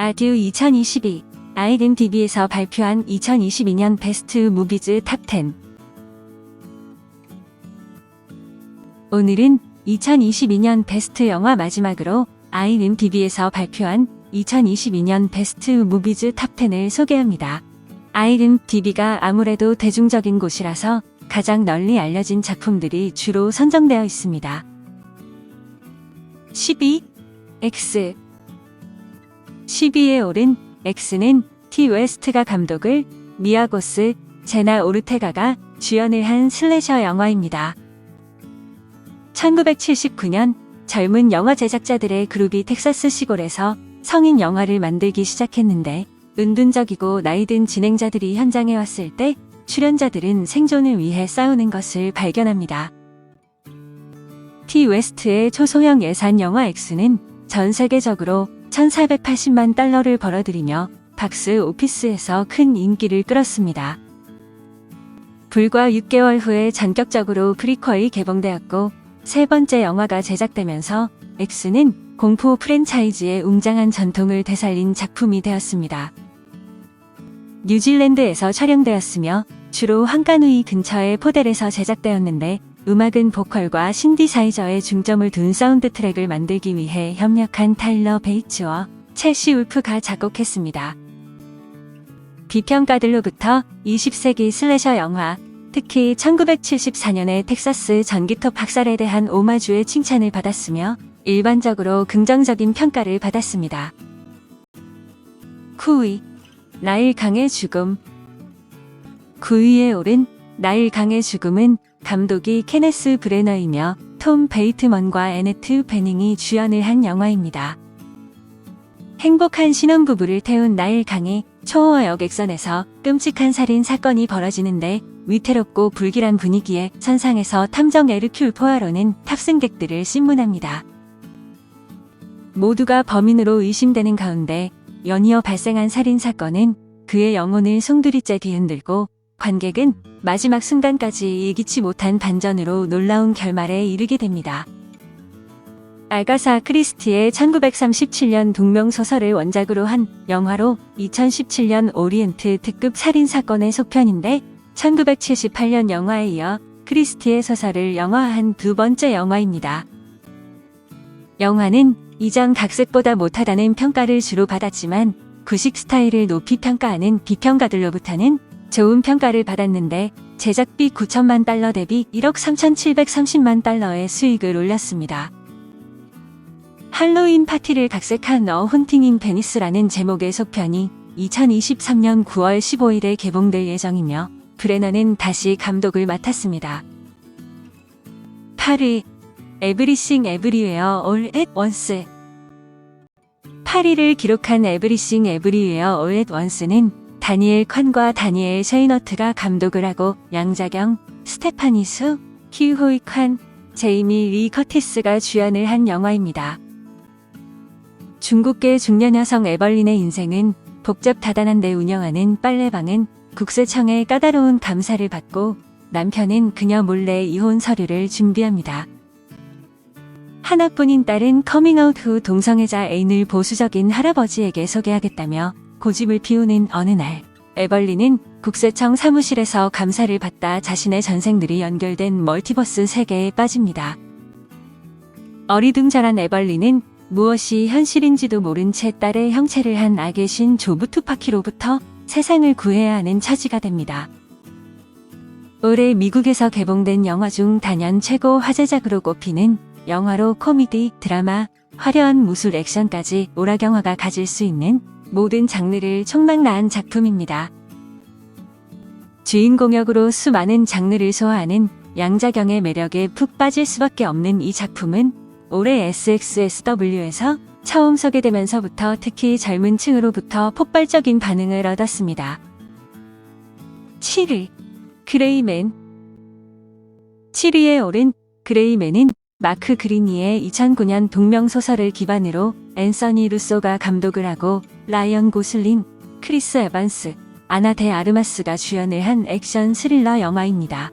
아듀 2022 IMDb에서 발표한 2022년 베스트 무비즈 탑 10. 오늘은 2022년 베스트 영화 마지막으로 IMDb에서 발표한 2022년 베스트 무비즈 탑 10을 소개합니다. IMDb가 아무래도 대중적인 곳이라서 가장 널리 알려진 작품들이 주로 선정되어 있습니다. 10위 X. 10위에 오른 X는 티 웨스트가 감독을, 미아고스, 제나 오르테가가 주연을 한 슬래셔 영화입니다. 1979년 젊은 영화 제작자들의 그룹이 텍사스 시골에서 성인 영화를 만들기 시작했는데 은둔적이고 나이든 진행자들이 현장에 왔을 때 출연자들은 생존을 위해 싸우는 것을 발견합니다. 티 웨스트의 초소형 예산 영화 X는 전 세계적으로 1,480만 달러를 벌어들이며 박스 오피스에서 큰 인기를 끌었습니다. 불과 6개월 후에 전격적으로 프리퀄이 개봉되었고 세 번째 영화가 제작되면서 X는 공포 프랜차이즈의 웅장한 전통을 되살린 작품이 되었습니다. 뉴질랜드에서 촬영되었으며 주로 한가누이 근처의 포델에서 제작되었는데 음악은 보컬과 신디사이저에 중점을 둔 사운드 트랙을 만들기 위해 협력한 타일러 베이츠와 첼시 울프가 작곡했습니다. 비평가들로부터 20세기 슬래셔 영화, 특히 1974년의 텍사스 전기톱 학살에 대한 오마주의 칭찬을 받았으며 일반적으로 긍정적인 평가를 받았습니다. 9위, 나일 강의 죽음. 9위에 오른 나일 강의 죽음은 감독이 케네스 브레너이며 톰 베이트먼과 애네트 베닝이 주연을 한 영화입니다. 행복한 신혼부부를 태운 나일 강의 초호화 여객선에서 끔찍한 살인 사건이 벌어지는데 위태롭고 불길한 분위기에 선상에서 탐정 에르큘 포아로는 탑승객들을 신문합니다. 모두가 범인으로 의심되는 가운데 연이어 발생한 살인 사건은 그의 영혼을 송두리째 뒤흔들고 관객은 마지막 순간까지 예기치 못한 반전으로 놀라운 결말에 이르게 됩니다. 아가사 크리스티의 1937년 동명소설을 원작으로 한 영화로 2017년 오리엔트 특급 살인사건의 속편인데 1978년 영화에 이어 크리스티의 소설을 영화화한 두 번째 영화입니다. 영화는 이전 각색보다 못하다는 평가를 주로 받았지만 구식 스타일을 높이 평가하는 비평가들로부터는 좋은 평가를 받았는데 제작비 9천만 달러 대비 1억 3,730만 달러의 수익을 올렸습니다. 할로윈 파티를 각색한 어 헌팅 인 베니스라는 제목의 속편이 2023년 9월 15일에 개봉될 예정이며 브레너는 다시 감독을 맡았습니다. 8위, 에브리싱 에브리웨어 올 앳 원스. 8위를 기록한 에브리싱 에브리웨어 올 앳 원스는 다니엘 콴과 다니엘 셰이너트가 감독을 하고 양자경, 스테파니 수, 키우호이 콴, 제이미 리 커티스가 주연을 한 영화입니다. 중국계 중년 여성 에벌린의 인생은 복잡 다단한데 운영하는 빨래방은 국세청의 까다로운 감사를 받고 남편은 그녀 몰래 이혼 서류를 준비합니다. 하나뿐인 딸은 커밍아웃 후 동성애자 애인을 보수적인 할아버지에게 소개하겠다며 고집을 피우는 어느 날, 에벌린은 국세청 사무실에서 감사를 받다 자신의 전생들이 연결된 멀티버스 세계에 빠집니다. 어리둥절한 에벌린은 무엇이 현실인지도 모른 채 딸의 형체를 한 악의 신 조브 투파키로부터 세상을 구해야 하는 처지가 됩니다. 올해 미국에서 개봉된 영화 중 단연 최고 화제작으로 꼽히는 영화로 코미디, 드라마, 화려한 무술 액션까지 오락영화가 가질 수 있는 모든 장르를 총망라한 작품입니다. 주인공 역으로 수많은 장르를 소화하는 양자경의 매력에 푹 빠질 수밖에 없는 이 작품은 올해 SXSW에서 처음 소개되면서부터 특히 젊은 층으로부터 폭발적인 반응을 얻었습니다. 7위, 그레이맨. 7위에 오른 그레이맨은 마크 그리니의 2009년 동명소설을 기반으로 앤서니 루소가 감독을 하고 라이언 고슬링, 크리스 에반스, 아나 데 아르마스가 주연을 한 액션 스릴러 영화입니다.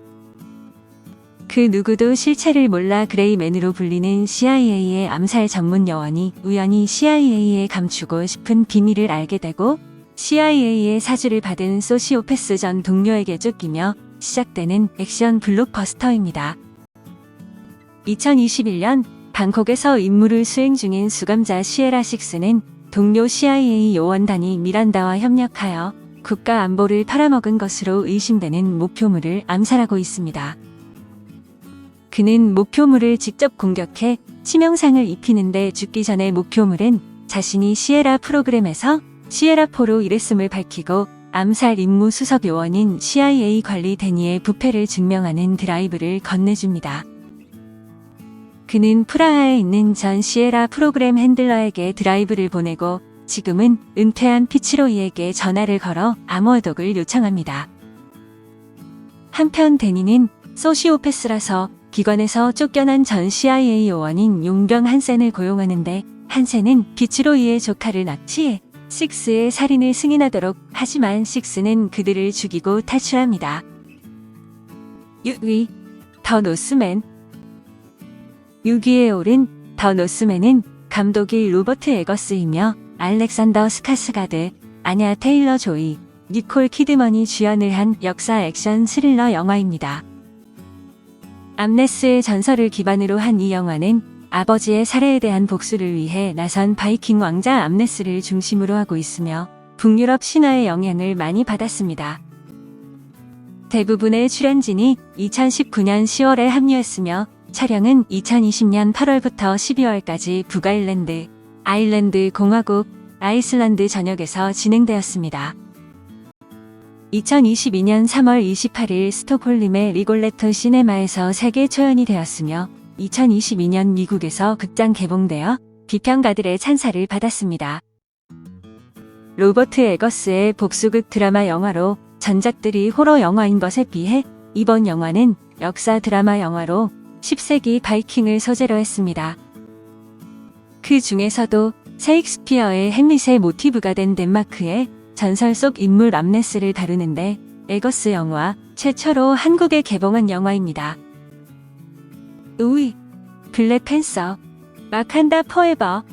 그 누구도 실체를 몰라 그레이맨으로 불리는 CIA의 암살 전문 요원이 우연히 CIA에 감추고 싶은 비밀을 알게 되고 CIA의 사주를 받은 소시오패스 전 동료에게 쫓기며 시작되는 액션 블록버스터입니다. 2021년 방콕에서 임무를 수행 중인 수감자 시에라 6는 동료 CIA 요원단이 미란다와 협력하여 국가 안보를 팔아먹은 것으로 의심되는 목표물을 암살하고 있습니다. 그는 목표물을 직접 공격해 치명상을 입히는데 죽기 전에 목표물은 자신이 시에라 프로그램에서 시에라4로 일했음을 밝히고 암살 임무 수석 요원인 CIA 관리 데니의 부패를 증명하는 드라이브를 건네줍니다. 그는 프라하에 있는 전 시에라 프로그램 핸들러에게 드라이브를 보내고 지금은 은퇴한 피치로이에게 전화를 걸어 암호해독을 요청합니다. 한편 데니는 소시오패스라서 기관에서 쫓겨난 전 CIA 요원인 용병 한센을 고용하는데 한센은 피치로이의 조카를 납치해 6의 살인을 승인하도록 하지만 6는 그들을 죽이고 탈출합니다. 6위 더 노스맨 6위에 오른 더 노스맨은 감독이 로버트 에거스이며 알렉산더 스카스가드, 아냐 테일러 조이, 니콜 키드먼이 주연을 한 역사 액션 스릴러 영화입니다. 암네스의 전설을 기반으로 한 이 영화는 아버지의 살해에 대한 복수를 위해 나선 바이킹 왕자 암네스를 중심으로 하고 있으며 북유럽 신화의 영향을 많이 받았습니다. 대부분의 출연진이 2019년 10월에 합류했으며 촬영은 2020년 8월부터 12월까지 북아일랜드, 아일랜드 공화국, 아이슬란드 전역에서 진행되었습니다. 2022년 3월 28일 스톡홀름의 리골레토 시네마에서 세계 초연이 되었으며 2022년 미국에서 극장 개봉되어 비평가들의 찬사를 받았습니다. 로버트 에거스의 복수극 드라마 영화로 전작들이 호러 영화인 것에 비해 이번 영화는 역사 드라마 영화로 10세기 바이킹을 소재로 했습니다. 그 중에서도 셰익스피어의 햄릿의 모티브가 된 덴마크의 전설 속 인물 암네스를 다루는데 에거스 영화 최초로 한국에 개봉한 영화입니다. 5위 블랙팬서 와칸다 포에버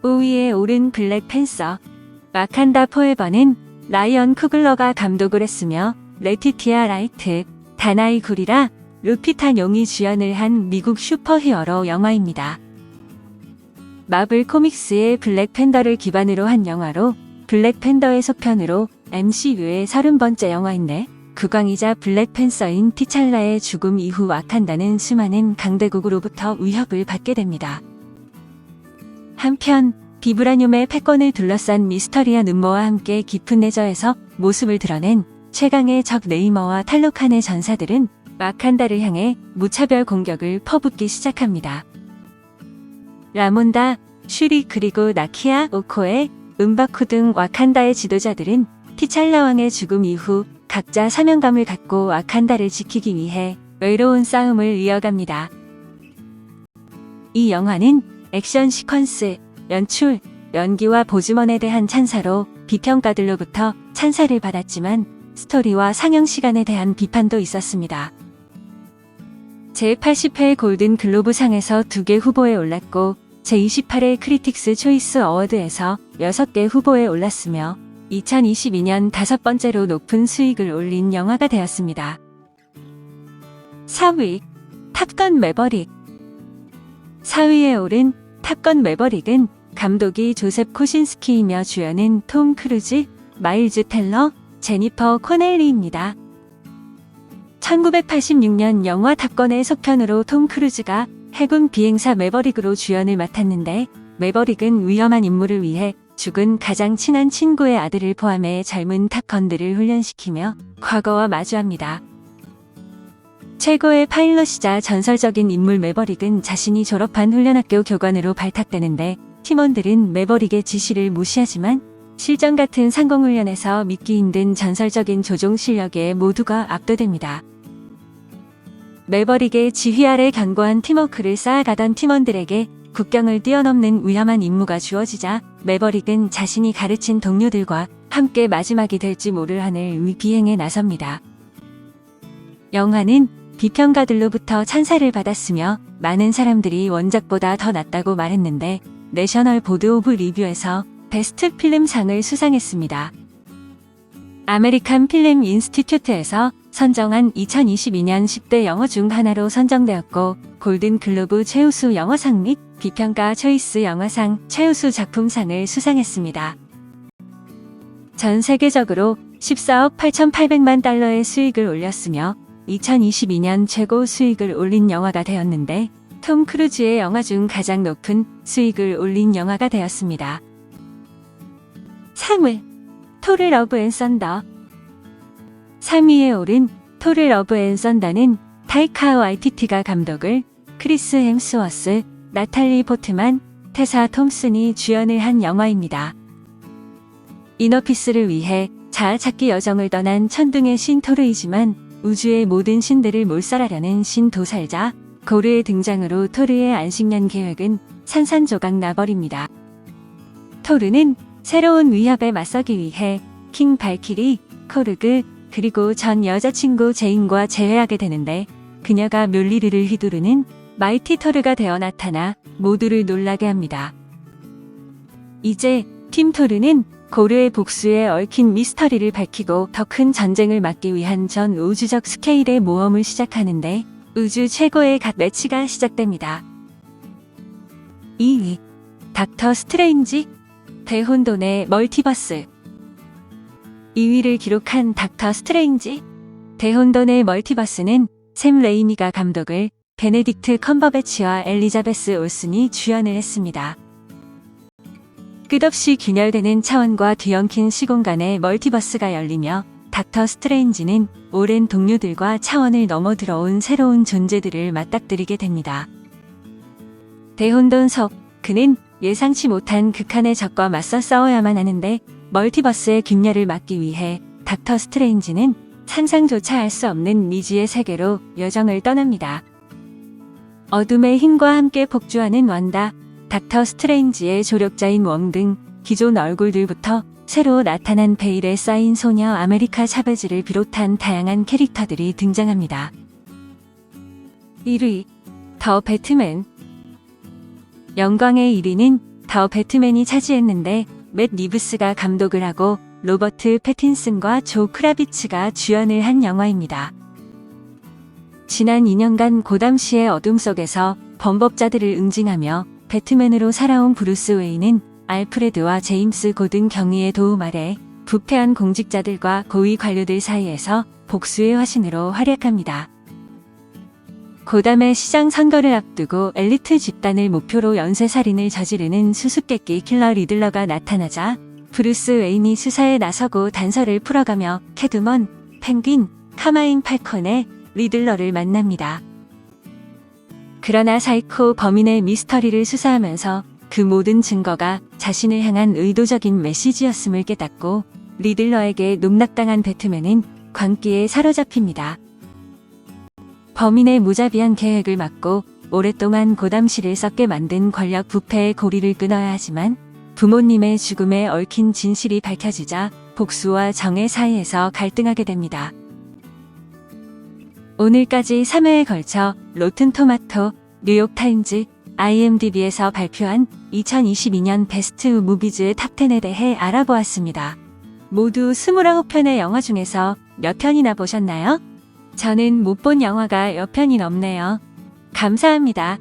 5위에 오른 블랙팬서 와칸다 포에버는 라이언 쿠글러가 감독을 했으며 레티티아 라이트, 다나이 구리라, 루피타 용이 주연을 한 미국 슈퍼히어로 영화입니다. 마블 코믹스의 블랙팬더를 기반으로 한 영화로 블랙팬더의 속편으로 MCU의 30번째 영화인데 국왕이자 블랙팬서인 티찰라의 죽음 이후 와칸다는 수많은 강대국으로부터 위협을 받게 됩니다. 한편 비브라늄의 패권을 둘러싼 미스터리한 음모와 함께 깊은 내저에서 모습을 드러낸 최강의 적 네이머와 탈로칸의 전사들은 와칸다를 향해 무차별 공격을 퍼붓기 시작합니다. 라몬다, 슈리 그리고 나키아, 오코에, 은바쿠 등 와칸다의 지도자들은 티찰라 왕의 죽음 이후 각자 사명감을 갖고 와칸다를 지키기 위해 외로운 싸움을 이어갑니다. 이 영화는 액션 시퀀스, 연출, 연기와 보즈먼에 대한 찬사로 비평가들로부터 찬사를 받았지만 스토리와 상영 시간에 대한 비판도 있었습니다. 제80회 골든 글로브상에서 2개 후보에 올랐고 제28회 크리틱스 초이스 어워드에서 6개 후보에 올랐으며 2022년 5번째로 높은 수익을 올린 영화가 되었습니다. 4위 탑건 매버릭 4위에 오른 탑건 매버릭은 감독이 조셉 코신스키이며 주연은 톰 크루즈, 마일즈 텔러, 제니퍼 코넬리입니다. 1986년 영화 탑건의 속편으로 톰 크루즈가 해군 비행사 매버릭으로 주연을 맡았는데 매버릭은 위험한 임무를 위해 죽은 가장 친한 친구의 아들을 포함해 젊은 탑건들을 훈련시키며 과거와 마주합니다. 최고의 파일럿이자 전설적인 인물 매버릭은 자신이 졸업한 훈련학교 교관으로 발탁되는데 팀원들은 매버릭의 지시를 무시하지만 실전 같은 상공훈련에서 믿기 힘든 전설적인 조종 실력에 모두가 압도됩니다. 매버릭의 지휘 아래 견고한 팀워크를 쌓아가던 팀원들에게 국경을 뛰어넘는 위험한 임무가 주어지자 매버릭은 자신이 가르친 동료들과 함께 마지막이 될지 모를 하늘 위 비행에 나섭니다. 영화는 비평가들로부터 찬사를 받았으며 많은 사람들이 원작보다 더 낫다고 말했는데 내셔널 보드 오브 리뷰에서 베스트 필름상을 수상했습니다. 아메리칸 필름 인스티튜트에서 선정한 2022년 10대 영화 중 하나로 선정되었고 골든 글로브 최우수 영화상 및 비평가 초이스 영화상 최우수 작품상을 수상했습니다. 전 세계적으로 14억 8,800만 달러의 수익을 올렸으며 2022년 최고 수익을 올린 영화가 되었는데 톰 크루즈의 영화 중 가장 높은 수익을 올린 영화가 되었습니다. 3위 토르 러브 앤 썬더. 3위에 오른 토르 러브 앤 썬더는 타이카 와이티티가 감독을 크리스 햄스워스, 나탈리 포트만, 테사 톰슨이 주연을 한 영화입니다. 이너피스를 위해 자아찾기 여정을 떠난 천둥의 신 토르이지만 우주의 모든 신들을 몰살하려는 신 도살자 고르의 등장으로 토르의 안식년 계획은 산산조각 나버립니다. 토르는 새로운 위협에 맞서기 위해 킹 발키리, 코르그, 그리고 전 여자친구 제인과 재회하게 되는데 그녀가 멸리르를 휘두르는 마이티 토르가 되어 나타나 모두를 놀라게 합니다. 이제 팀 토르는 고르의 복수에 얽힌 미스터리를 밝히고 더 큰 전쟁을 막기 위한 전 우주적 스케일의 모험을 시작하는데 우주 최고의 갓 매치가 시작됩니다. 2위 닥터 스트레인지 대혼돈의 멀티버스. 2위를 기록한 닥터 스트레인지 대혼돈의 멀티버스는 샘 레이미가 감독을 베네딕트 컴버배치와 엘리자베스 올슨이 주연을 했습니다. 끝없이 균열되는 차원과 뒤엉킨 시공간의 멀티버스가 열리며 닥터 스트레인지는 오랜 동료들과 차원을 넘어 들어온 새로운 존재들을 맞닥뜨리게 됩니다. 대혼돈 속 그는 예상치 못한 극한의 적과 맞서 싸워야만 하는데 멀티버스의 균열을 막기 위해 닥터 스트레인지는 상상조차 할 수 없는 미지의 세계로 여정을 떠납니다. 어둠의 힘과 함께 폭주하는 완다, 닥터 스트레인지의 조력자인 웡 등 기존 얼굴들부터 새로 나타난 베일에 쌓인 소녀 아메리카 차베즈를 비롯한 다양한 캐릭터들이 등장합니다. 1위 더 배트맨. 영광의 1위는 더 배트맨이 차지했는데 맷 리브스가 감독을 하고 로버트 패틴슨과 조 크라비츠가 주연을 한 영화입니다. 지난 2년간 고담시의 어둠 속에서 범법자들을 응징하며 배트맨으로 살아온 브루스 웨인은 알프레드와 제임스 고든 경위의 도움 아래 부패한 공직자들과 고위 관료들 사이에서 복수의 화신으로 활약합니다. 고담의 시장 선거를 앞두고 엘리트 집단을 목표로 연쇄살인을 저지르는 수수께끼 킬러 리들러가 나타나자 브루스 웨인이 수사에 나서고 단서를 풀어가며 캐두먼, 펭귄, 카마인 팔콘의 리들러를 만납니다. 그러나 사이코 범인의 미스터리를 수사하면서 그 모든 증거가 자신을 향한 의도적인 메시지였음을 깨닫고 리들러에게 농락당한 배트맨은 광기에 사로잡힙니다. 범인의 무자비한 계획을 막고 오랫동안 고담시를 썩게 만든 권력 부패의 고리를 끊어야 하지만 부모님의 죽음에 얽힌 진실이 밝혀지자 복수와 정의 사이에서 갈등하게 됩니다. 오늘까지 3회에 걸쳐 로튼토마토, 뉴욕타임즈, IMDb에서 발표한 2022년 베스트 무비즈의 탑10에 대해 알아보았습니다. 모두 29편의 영화 중에서 몇 편이나 보셨나요? 저는 못 본 영화가 몇 편이 넘네요. 감사합니다.